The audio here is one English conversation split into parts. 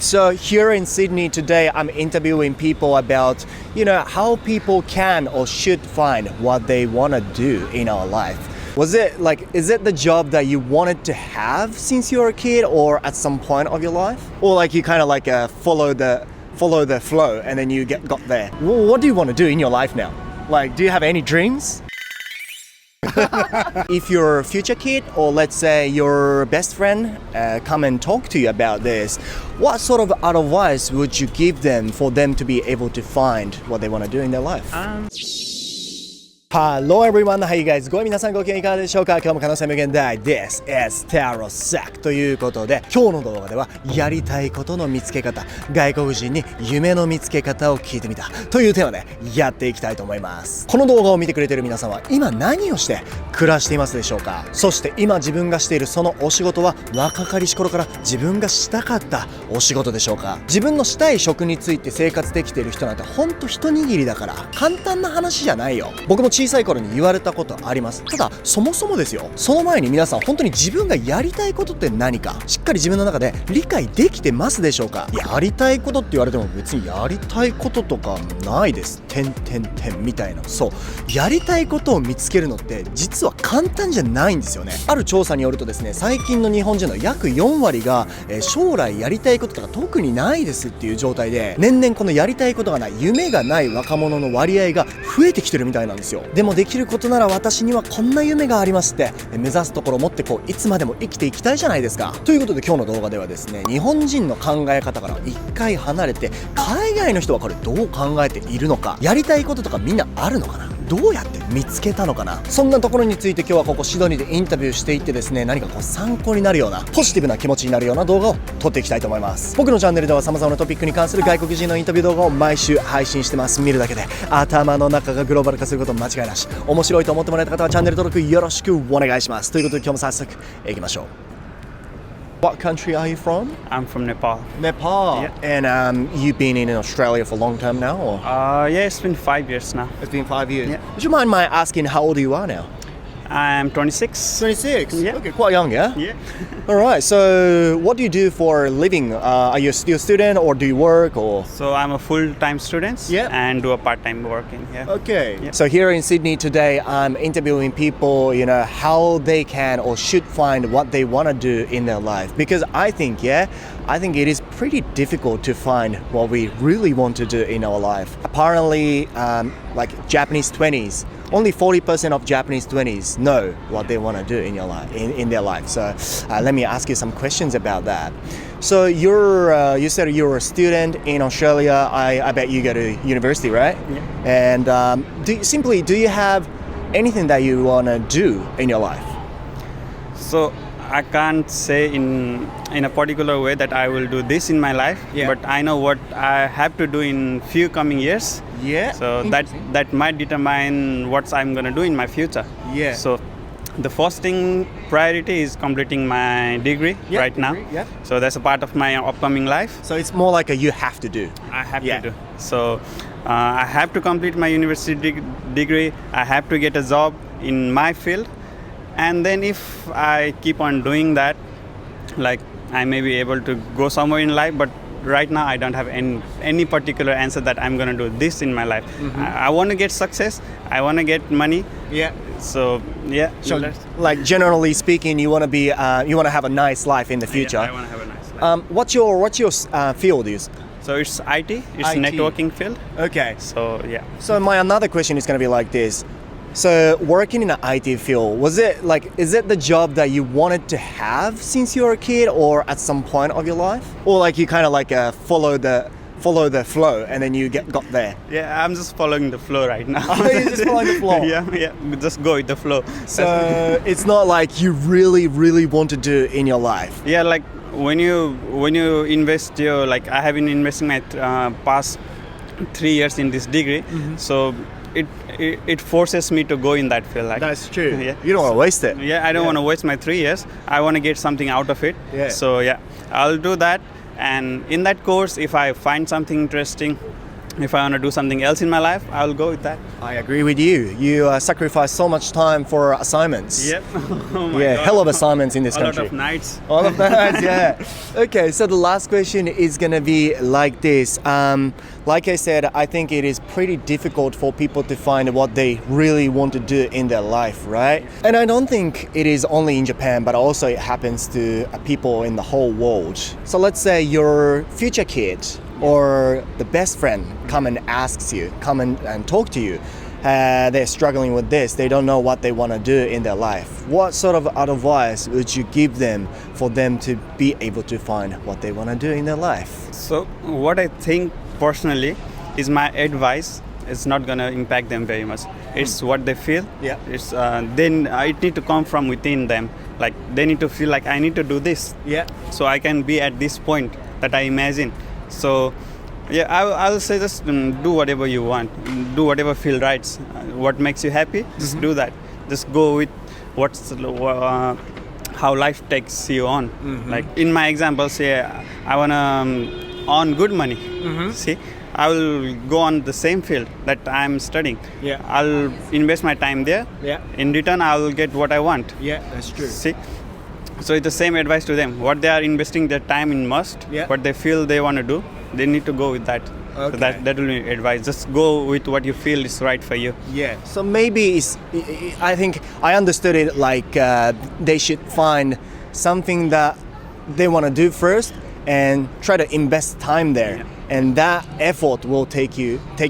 So here in Sydney today, I'm interviewing people about, how people can or should find what they want to do in our life. Is it the job that you wanted to have since you were a kid or at some point of your life? Or you kind of follow the flow and then you got there. Well, what do you want to do in your life now? Do you have any dreams? If your future kid or let's say your best friend come and talk to you about this, what sort of advice would you give them for them to be able to find what they want to do in their life? Hello everyone, how you guys going? 皆さんご機嫌いかがでしょうか？今日も可能性無限大 This is タロサックということで、今日の動画ではやりたいことの見つけ方、外国人に夢の見つけ方を聞いてみたというテーマでやっていきたいと思います。この動画を見てくれている皆さんは今何をして暮らしていますでしょうか？そして今自分がしているそのお仕事は若かりし頃から自分がしたかったお仕事でしょうか？自分のしたい職について生活できている人なんてほんと一握りだから簡単な話じゃないよ。僕も小さい頃に言われたことあります。ただそもそもですよ、その前に皆さん本当に自分がやりたいことって何かしっかり自分の中で理解できてますでしょうか？やりたいことって言われても別にやりたいこととかないです。みたいな。そう、やりたいことを見つけるのって実は簡単じゃないんですよね。ある調査によるとですね、最近の日本人の約4割が将来やりたいこととか特にないですっていう状態で、年々このやりたいことがない、夢がない若者の割合が増えてきてるみたいなんですよ。でもできることなら私にはこんな夢がありますって目指すところを持っていつまでも生きていきたいじゃないですか。ということで今日の動画ではですね、日本人の考え方から一回離れて海外の人はこれどう考えているのか、やりたいこととかみんなあるのかな、どうやって見つけたのかな、そんなところについて今日はここシドニーでインタビューしていってですね、何か参考になるようなポジティブな気持ちになるような動画を撮っていきたいと思います。僕のチャンネルでは様々なトピックに関する外国人のインタビュー動画を毎週配信してます。見るだけで頭の中がグローバル化すること間違いなし。面白いと思ってもらえた方はチャンネル登録よろしくお願いします。ということで今日も早速いきましょう。What country are you from? I'm from Nepal. Nepal. Yeah. And you've been in Australia for a long time now, or? Yeah, it's been 5 years now. It's been 5 years. Yeah. Would you mind my asking how old you are now? I'm 26. 26? Yeah. Okay, quite young, yeah? Yeah. Alright, so what do you do for a living? Are you still a student or do you work or? So I'm a full-time student and do a part-time working. Yeah. Okay. Yeah. So here in Sydney today, I'm interviewing people, how they can or should find what they want to do in their life. Because I think it is pretty difficult to find what we really want to do in our life. Apparently, Japanese 20s, only 40% of Japanese 20s know what they want to do in their life. So let me ask you some questions about that. So you said you're a student in Australia. I bet you go to university, right? Yeah. And do you have anything that you want to do in your life? So I can't say in a particular way that I will do this in my life, but I know what I have to do in few coming years. Yeah. So that might determine what I'm gonna do in my future. Yeah. So the first priority is completing my degree right now. Yeah. So that's a part of my upcoming life. So it's more like a you have to do. I have to do. So I have to complete my university degree. I have to get a job in my field. And then if I keep on doing that, I may be able to go somewhere in life, but right now I don't have any particular answer that I'm going to do this in my life. Mm-hmm. I want to get success. I want to get money. Yeah. So, yeah. So, generally speaking, you want to have a nice life in the future. Yeah, I want to have a nice life. What's your field is? So it's IT. It's IT. Networking field. Okay. So, yeah. So my another question is going to be like this. So working in an IT field, is it the job that you wanted to have since you were a kid or at some point of your life? Or you kind of follow the flow and then you got there? Yeah, I'm just following the flow right now. Oh, you're just following the flow? Yeah, just go with the flow. So it's not like you really, really want to do in your life? Yeah, when you invest I have been investing my past 3 years in this degree, so it forces me to go in that field. That's true. Yeah. You don't want to waste it. Yeah, I don't want to waste my 3 years. I want to get something out of it. Yeah. So yeah, I'll do that. And in that course, if I find something interesting, if I want to do something else in my life, I'll go with that. I agree with you. You sacrifice so much time for assignments. Yep. Oh my Yeah, God. hell of assignments in this A lot country. of nights. All of that, yeah. Okay, so the last question is gonna be like this. Like I said, I think it is pretty difficult for people to find what they really want to do in their life, right? And I don't think it is only in Japan, but also it happens to people in the whole world. So let's say your future kid or the best friend come and talk to you. They're struggling with this. They don't know what they want to do in their life. What sort of advice would you give them for them to be able to find what they want to do in their life? So what I think personally is my advice is not gonna impact them very much. It's what they feel. Yeah. It's then it need to come from within them. Like they need to feel like I need to do this. Yeah. So I can be at this point that I imagine. So yeah, I'll say just do whatever you want, do whatever feel right. What makes you happy, just do that. Just go with how life takes you on. Like in my example, say I wanna earn good money. See, I will go on the same field that I'm studying. Yeah. I'll invest my time there. Yeah. In return, I will get what I want. Yeah, that's true. See, so it's the same advice to them. What they are investing their time in Yeah. what they feel they want to do, they need to go with that. Okay. So that will be advice. Just go with what you feel is right for you. Yeah. So maybe I think I understood it like they should find something that they want to do first and try to invest time there. Yeah. And that effort will take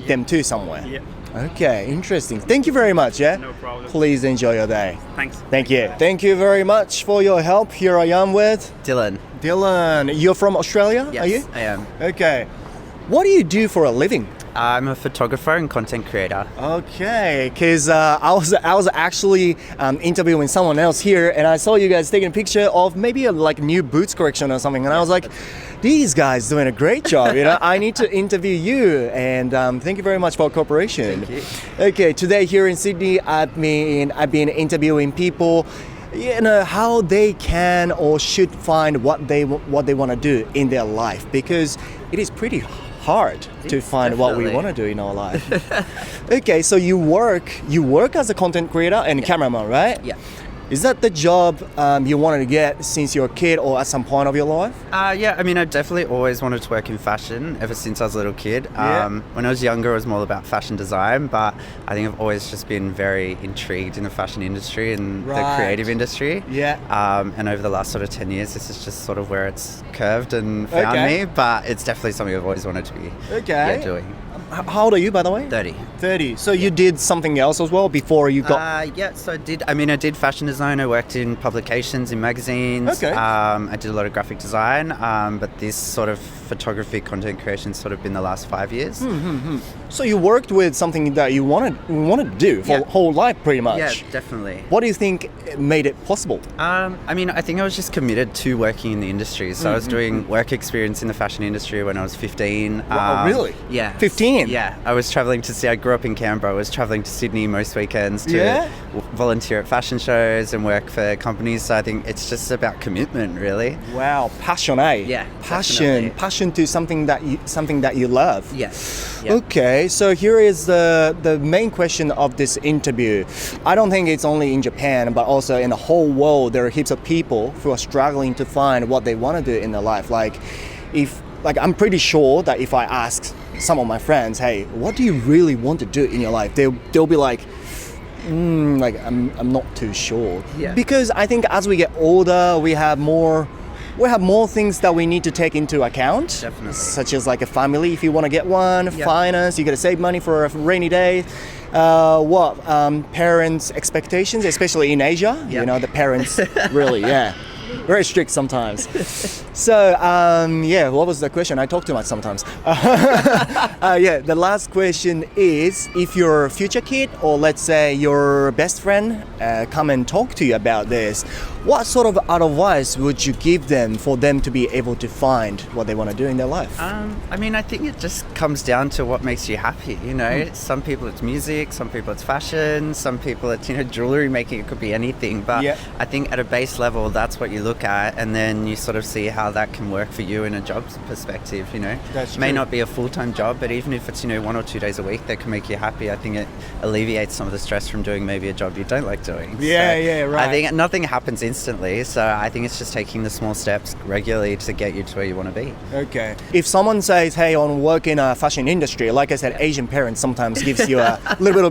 them to somewhere. Yeah. Okay, interesting. Thank you very much, yeah? No problem. Please enjoy your day. Thanks. Thank you. Thank you very much for your help. Here I am with Dylan. Dylan. You're from Australia, Yes, are you? I am. Okay. What do you do for a living? I'm a photographer and content creator. Okay, because I was actually interviewing someone else here, and I saw you guys taking a picture of maybe a new boots collection or something, and I was like, these guys doing a great job. I need to interview you, and thank you very much for cooperation. Thank you. Okay, today here in Sydney, I've been interviewing people. How they can or should find what they want to do in their life, because it is pretty hard to find what we definitely. want to do in our life. Okay, so you work as a content creator and cameraman, right? Yeah. Is that the job you wanted to get since you were a kid or at some point of your life? Yeah, I mean, I definitely always wanted to work in fashion ever since I was a little kid. Yeah. When I was younger, it was more about fashion design, but I think I've always just been very intrigued in the fashion industry and Right. the creative industry. Yeah. And over the last sort of 10 years, this is just sort of where it's curved and found Okay. me, but it's definitely something I've always wanted to be doing. How old are you, by the way? 30. 30. So you did something else as well before you got... Yeah, so I did fashion design. I worked in publications, in magazines. Okay. I did a lot of graphic design, but this sort of photography, content creation sort of been the last 5 years. So you worked with something that you wanted to do for Yeah. whole life, pretty much. Yeah, definitely. What do you think made it possible? I mean, I think I was just committed to working in the industry. So I was doing work experience in the fashion industry when I was 15. Wow, really? Yeah. 15? Yeah. I was traveling to see, I grew up in Canberra. I was traveling to Sydney most weekends to Yeah? volunteer at fashion shows and work for companies. So I think it's just about commitment, really. Wow, passion, eh? Yeah, Passion to something that you love. Yes. Yeah. Okay, so here is the main question of this interview. I don't think it's only in Japan, but also in the whole world, there are heaps of people who are struggling to find what they want to do in their life. I'm pretty sure that if I ask some of my friends, hey, what do you really want to do in your life? They'll be like, I'm not too sure. Yeah. Because I think as we get older, we have more things that we need to take into account. Definitely. Such as like a family, if you want to get one, Yeah. finance, you got to save money for a rainy day. Parents' expectations, especially in Asia. Yeah. The parents really, very strict sometimes. So, what was the question? I talk too much sometimes. The last question is, if your future kid or let's say your best friend come and talk to you about this, what sort of advice would you give them for them to be able to find what they want to do in their life? I mean, I think it just comes down to what makes you happy, you know. Some people it's music, some people it's fashion, some people it's, you know, jewelry making, it could be anything. But Yeah. I think at a base level, that's what you look at, and then you sort of see how that can work for you in a job perspective, you know. That's May true. not be a full-time job, but even if it's, you know, 1 or 2 days a week that can make you happy, I think it alleviates some of the stress from doing maybe a job you don't like doing. Yeah, yeah, right. I think nothing happens instantly, so I think it's just taking the small steps regularly to get you to where you want to be. Okay. If someone says, "Hey, I want to work in a fashion industry," like I said, Asian parents sometimes gives you a little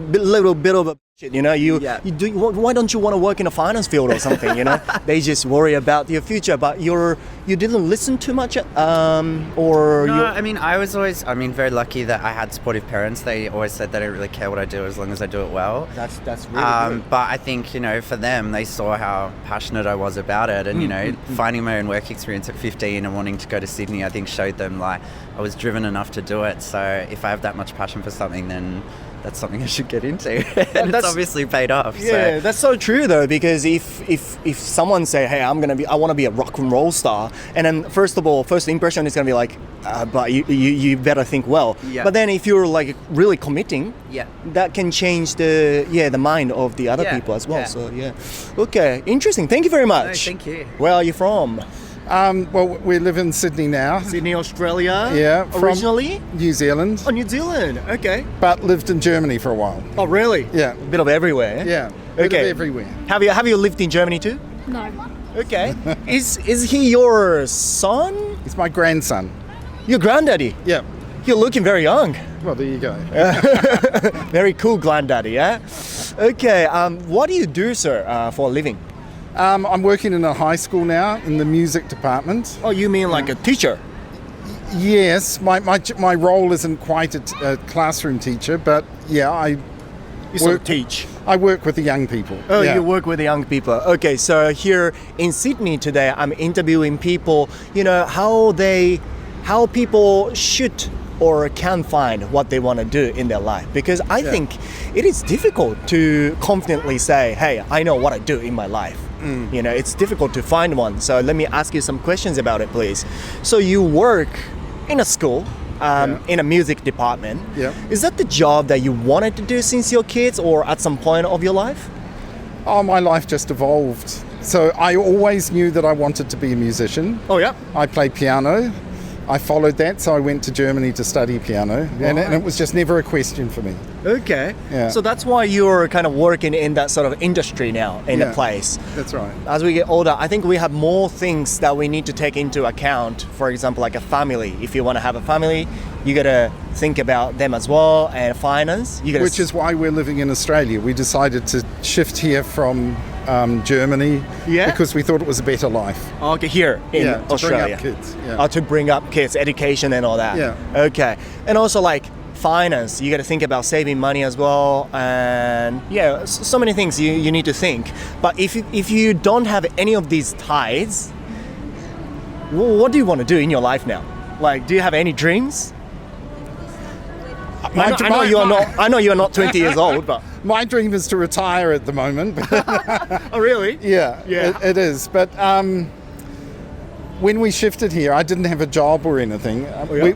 bit of a shit. You know, Yeah. you do. Why don't you want to work in a finance field or something? You know, they just worry about your future. But you didn't listen too much, or No, you. I mean, I was always, very lucky that I had supportive parents. They always said they don't really care what I do as long as I do it well. That's really good. But I think, you know, for them, they saw how passionate I was about it. And, you know, finding my own work experience at 15 and wanting to go to Sydney, I think showed them, like, I was driven enough to do it. So if I have that much passion for something, then that's something I should get into. And it's obviously paid off. Yeah, So. that's so true though, because if someone say, "Hey, I want to be a rock and roll star," and then first impression is gonna be like, but you better think well. Yeah. But then if you're like really committing, Yeah. that can change the mind of the other Yeah, people as well. yeah. So yeah, okay, interesting. Thank you very much. No, thank you. Where are you from? Well, we live in Sydney now. Sydney, Australia. Yeah, from Originally? New Zealand, Oh, New Zealand. Okay. but lived in Germany for a while. Oh, really? Yeah. A bit of everywhere. Yeah, bit Okay. of everywhere. Have you lived in Germany too? No. Okay. Is he your son? It's my grandson. Your granddaddy? Yeah. You're looking very young. Well, there you go. Very cool granddaddy, yeah? Okay, what do you do, sir, for a living? I'm working in a high school now in the music department. Oh, you mean like a teacher? Yes, my role isn't quite a classroom teacher, but yeah, I You sort of work teach. I work with the young people. Oh, yeah. you work with the young people. Okay, so here in Sydney today, I'm interviewing people, you know, how people should or can find what they want to do in their life. Because I think it is difficult to confidently say, "Hey, I know what I do in my life." You know, it's difficult to find one. So let me ask you some questions about it, please. So you work in a school, in a music department. Yeah. Is that the job that you wanted to do since your kids or at some point of your life? Oh, my life just evolved. So I always knew that I wanted to be a musician. Oh, yeah. I play piano. I followed that, so I went to Germany to study piano, and it was just never a question for me. Okay. Yeah. So that's why you're kind of working in that sort of industry now in a Yeah. place. That's right. As we get older, I think we have more things that we need to take into account. For example, like a family. If you want to have a family, you got to think about them as well, and finance. You got Which is why we're living in Australia. We decided to shift here from Germany because we thought it was a better life. okay here in Yeah, to bring Australia. up kids, yeah. To bring up kids, education and all that. Yeah. Okay. And also like finance, you got to think about saving money as well, and so many things you need to think. But if you don't have any of these ties, what do you want to do in your life now? Like, do you have any dreams? I know you're not 20 years old, but My dream is to retire at the moment. oh really? Yeah, it is. But when we shifted here, I didn't have a job or anything.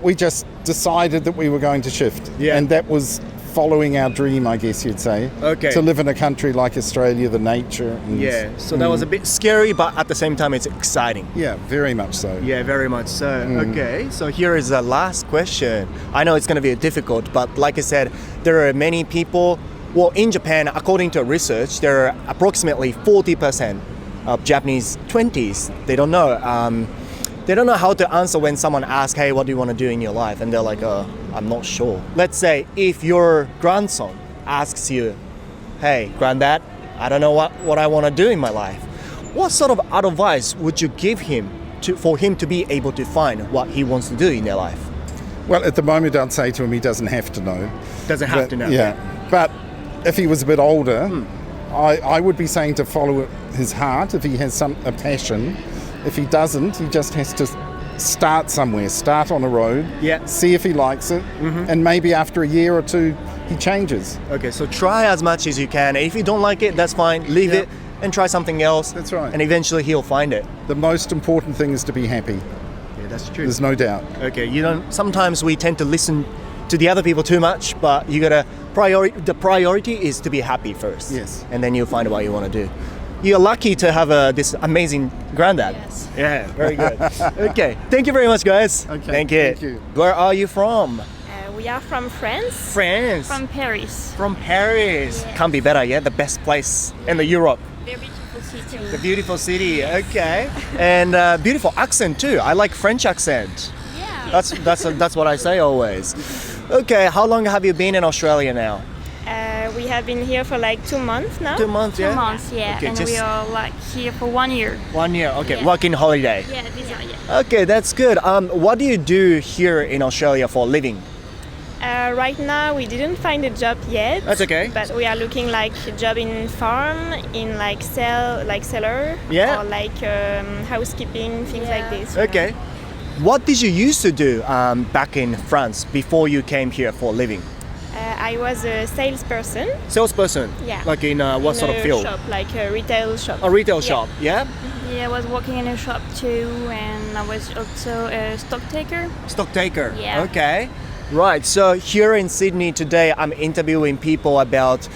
We just decided that we were going to shift. Yeah. And that was following our dream, I guess you'd say. Okay. To live in a country like Australia, the nature. And, So that was a bit scary, but at the same time, it's exciting. Yeah, very much so. Yeah, very much so. Okay, so here is the last question. I know it's going to be difficult, but like I said, there are many people. Well, in Japan, according to research, there are approximately 40% of Japanese 20s. They don't know. They don't know how to answer when someone asks, "Hey, what do you want to do in your life?" And they're like, "I'm not sure." Let's say if your grandson asks you, "Hey, granddad, I don't know what I want to do in my life," what sort of advice would you give him for him to be able to find what he wants to do in their life? Well, at the moment, I'd say to him he doesn't have to know. Doesn't have to know. Yeah. But if he was a bit older, I would be saying to follow his heart if he has a passion. If he doesn't, he just has to start somewhere, start on a road, see if he likes it, and maybe after a year or two, he changes. Okay, so try as much as you can. If you don't like it, that's fine. Leave it and try something else. That's right. And eventually he'll find it. The most important thing is to be happy. Yeah, that's true. There's no doubt. Okay, you don't. Sometimes we tend to listen to the other people too much, but you gotta the priority is to be happy first. Yes. And then you'll find what you want to do. You're lucky to have this amazing granddad. Yes. Yeah, very good. Okay, thank you very much, guys. Okay, Thank you. thank you. Where are you from? We are from France. France. From Paris. From Paris. Yes. Can't be better, yeah? The best place in the Europe. Very beautiful city. The beautiful city. Okay. And beautiful accent too. I like French accent. Yeah. That's what I say always. Okay, how long have you been in Australia now? We have been here for like 2 months now. 2 months, yeah? 2 months, yeah. Okay, and just- we are like here for 1 year. 1 year. Okay, Yeah. working holiday. Yeah, visa, yeah. Okay, that's good. What do you do here in Australia for a living? Right now we didn't find a job yet. That's okay. But we are looking like a job in farm, in like seller, Yeah. or like housekeeping, things like this. Okay. What did you used to do back in France before you came here for a living? I was a salesperson. Salesperson? Yeah. Like in what in sort of a field? shop, like a retail shop. A retail Yeah. shop, yeah? Yeah, I was working in a shop too, and I was also a stock taker. Stock taker. Yeah. Okay. Right. So here in Sydney today, I'm interviewing people about,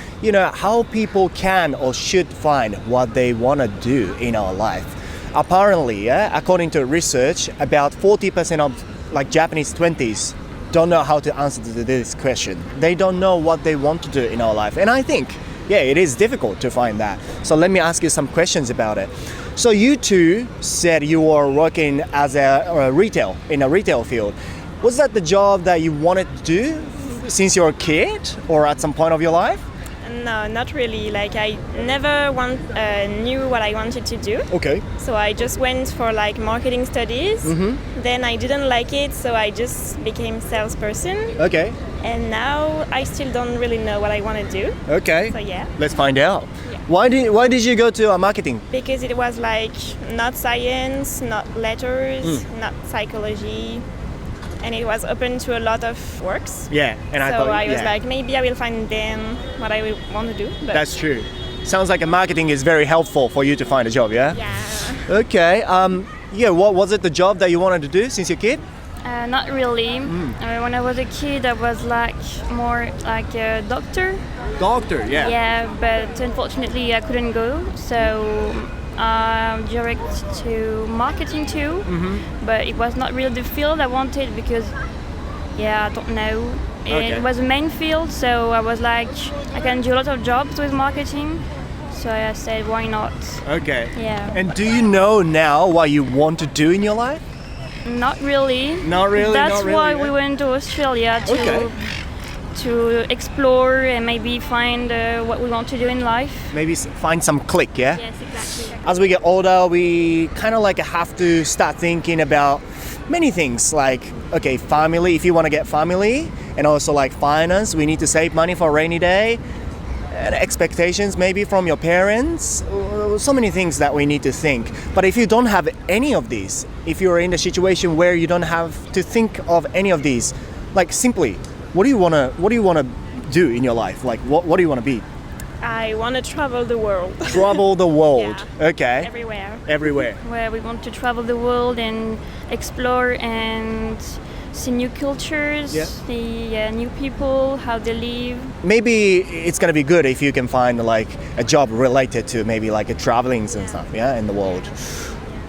how people can or should find what they want to do in our life. Apparently, yeah, according to research, about 40% of like Japanese 20s don't know how to answer to this question. They don't know what they want to do in our life. And I think, yeah, it is difficult to find that. So let me ask you some questions about it. So you two said you were working as a retail field. Was that the job that you wanted to do since you were a kid or at some point of your life? No, not really. Like I never knew what I wanted to do. Okay. So I just went for like marketing studies. Then I didn't like it, so I just became salesperson. Okay. And now I still don't really know what I want to do. Okay. So yeah, Let's find out. Yeah. Why did you go to marketing? because it was like not science, not letters, not psychology, and it was open to a lot of works. Yeah, and I So thought I was yeah, like, maybe I will find then what I will want to do. But that's true. Sounds like a marketing is very helpful for you to find a job, yeah? yeah, Okay. Yeah, what was it the job that you wanted to do since you're a kid? not really. When I was a kid, I was like more like a doctor. Doctor, yeah. Yeah, but unfortunately I couldn't go. So direct to marketing too. But it was not really the field I wanted because, I don't know. Okay. It was a main field, so I was like, I can do a lot of jobs with marketing. So I said, why not? Okay. Yeah. And do you know now what you want to do in your life? Not really. Not really, That's not really, why yeah. we went to Australia to explore and maybe find what we want to do in life. Maybe find some click, yeah? Yes, exactly. As we get older, we kind of like have to start thinking about many things like, okay, family, if you want to get family, and also like finance, we need to save money for a rainy day, and expectations maybe from your parents, so many things that we need to think. But if you don't have any of these, if you're in a situation where you don't have to think of any of these, like simply, what do you want to do in your life? Like what do you want to be? I want to travel the world. Travel the world. Yeah. Okay. Everywhere. Everywhere. Where we want to travel the world and explore and see new cultures, Yeah. see new people, how they live. Maybe it's gonna be good if you can find like a job related to maybe like a travelings and stuff, yeah, in the world.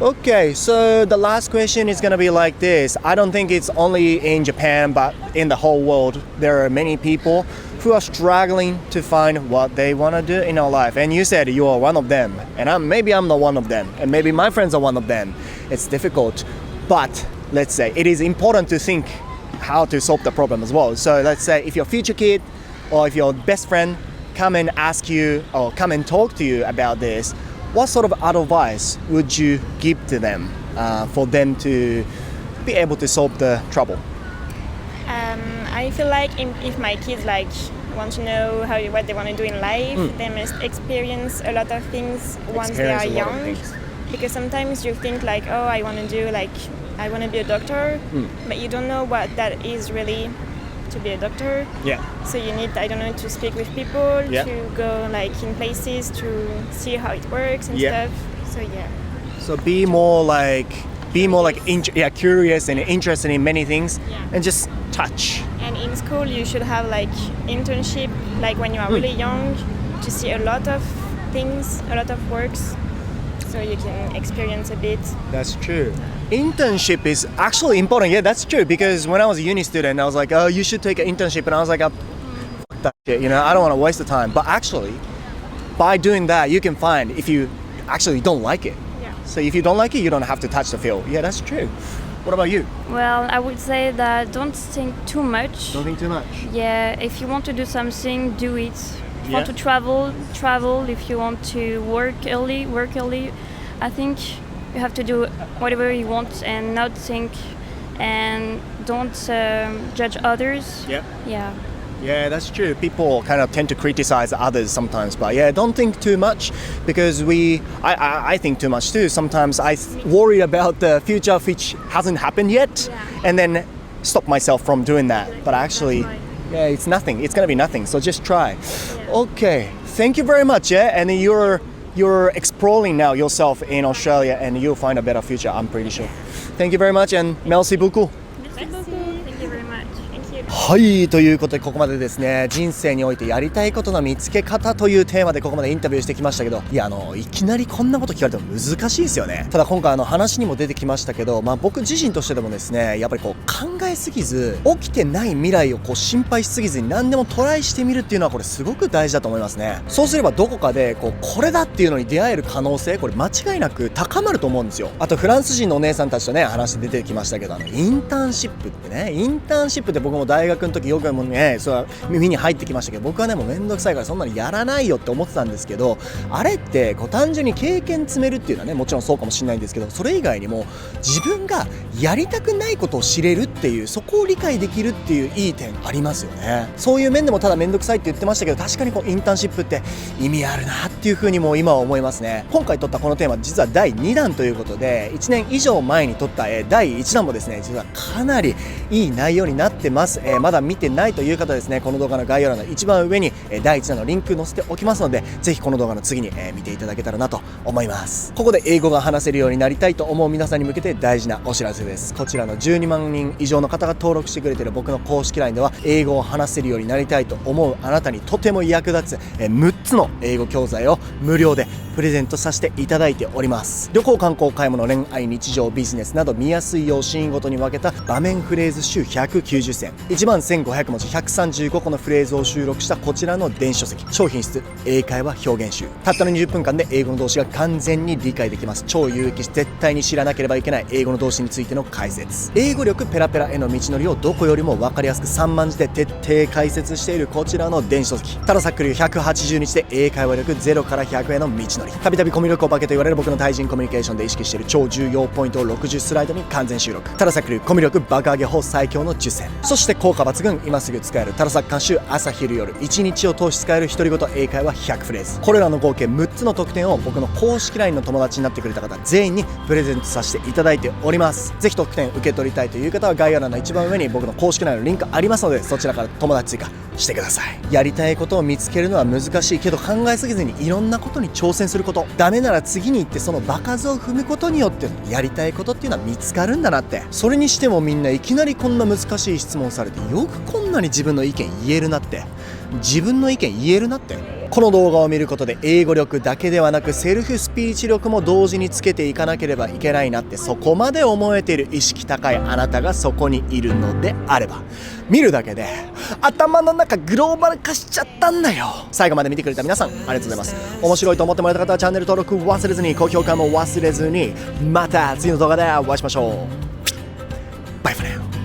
Okay, so the last question is gonna be like this. I don't think it's only in Japan, but in the whole world, there are many people who are struggling to find what they want to do in our life. And you said you are one of them, and maybe I'm the one of them, and maybe my friends are one of them. It's difficult, but let's say it is important to think how to solve the problem as well. So let's say if your future kid or if your best friend come and ask you or come and talk to you about this, what sort of advice would you give to them for them to be able to solve the trouble? I feel like if my kids like want to know what they want to do in life, they must experience a lot of things once they are Experience a lot of young. things. Because sometimes you think like, oh, I want to be a doctor, but you don't know what that is really to to be a doctor. Yeah. So you need, I don't know, to speak with people, Yeah. to go like in places to see how it works and Yeah. stuff. So yeah. So be more like curious and interested in many things, Yeah. and just touch. And in school you should have like internship, like when you are really young, to see a lot of things, a lot of works, so you can experience a bit. That's true. Internship is actually important. Yeah, that's true. Because when I was a uni student, I was like, oh, you should take an internship. And I was like, fuck that shit. You know, I don't want to waste the time. But actually, by doing that, you can find if you actually don't like it. Yeah. So if you don't like it, you don't have to touch the field. Yeah, that's true. What about you? Well, I would say that don't think too much. Don't think too much. Yeah, if you want to do something, do it. If you Yeah. want to travel, travel. If you want to work early, work early. I think you have to do whatever you want and not think, and don't judge others. Yeah. Yeah. Yeah, that's true. People kind of tend to criticize others sometimes, but yeah, don't think too much because I think too much too. Sometimes I worry about the future which hasn't happened yet, Yeah. and then stop myself from doing that. But actually, That's right. yeah, it's nothing. It's gonna be nothing. So just try. Okay, thank you very much. Yeah, and you're exploring now yourself in Australia, and you'll find a better future. I'm pretty sure. Thank you very much, and merci beaucoup. Thank you very much. Thank you. はい、ということでここまでですね、人生においてやりたいことの見つけ方というテーマでここまでインタビューしてきましたけど、いやいきなりこんなこと聞かれても難しいですよね。ただ今回話にも出てきましたけど、僕自身としてでもですね、やっぱり考えすぎず、起きてない未来を心配しすぎずに何でもトライしてみるっていうのはこれすごく大事だと思いますね。そうすればどこかでこれだっていうのに出会える可能性、これ間違いなく高まると思うんですよ。あとフランス人のお姉さんたちとね話出てきましたけど、インターンシップって僕も大学の時よくもね、それは耳に入ってきましたけど、僕はねもうめんどくさいからそんなのやらないよって思ってたんですけど、あれって単純に経験積めるっていうのはねもちろんそうかもしれないんですけど、それ以外にも自分がやりたくないことを知れるっていう、そこを理解できるっていういい点ありますよね。そういう面でもただめんどくさいって言ってましたけど、確かにインターンシップって意味あるなっていう風にも今は思いますね。今回撮ったこのテーマ実は第2弾ということで、1年以上前に撮った第1弾もですね実はかなりいい内容になってます。まだ見てないという方ですね、この動画の概要欄の一番上に第1弾のリンク載せておきますので、ぜひこの動画の次に見ていただけたらなと思います。ここで英語が話せるようになりたいと思う皆さんに向けて大事なお知らせです。こちらの12万人以上の方が登録してくれている僕の公式 LINE では、英語を話せるようになりたいと思うあなたにとても役立つ6つの英語教材を無料でプレゼントさせていただいております。旅行、観光、買い物、恋愛、日常、ビジネスなど見やすいようシーンごとに分けた場面フレーズ集190選、11500文字135個のフレーズを収録したこちらの電子書籍、超品質英会話表現集。たったの20分間で英語の動詞が完全に理解できます。超有益し絶対に知らなければいけない英語の動詞についての解説。英語力ペラペラへの道のりをどこよりも分かりやすく3万字で徹底解説しているこちらの電子書籍。タロサック流180日で英会話力0から100への道のり。たびたびコミュ力お化けと言われる僕の対人コミュニケーションで意識している超重要ポイントを60スライドに完全収録。タロサック流コミュ力爆上げ法最強の10選。そして効果抜群、今すぐ使えるタロサック監修朝昼夜1日を通し使える独り言英会話100フレーズ。これらの合計6つの特典を僕の公式 LINE の友達になってくれた方全員にプレゼントさせていただいております。ぜひ特典受け取りたいという方は概要欄の一番上に僕の公式 LINE のリンクありますので、そちらから友達追加してください。やりたいことを見つけるのは難しいけど、考えすぎずにいろんなことに挑戦すること、ダメなら次に行ってその場数を踏むことによってやりたいことっていうのは見つかるんだなって。それにしてもみんないきなりこんな難しい質問されて、よくこんなに自分の意見言えるなって、自分の意見言えるなって。この動画を見ることで英語力だけではなくセルフスピーチ力も同時につけていかなければいけないなって、そこまで思えている意識高いあなたがそこにいるのであれば、見るだけで頭の中グローバル化しちゃったんだよ。最後まで見てくれた皆さんありがとうございます。面白いと思ってもらえた方はチャンネル登録忘れずに、高評価も忘れずに、また次の動画でお会いしましょう。バイバイ。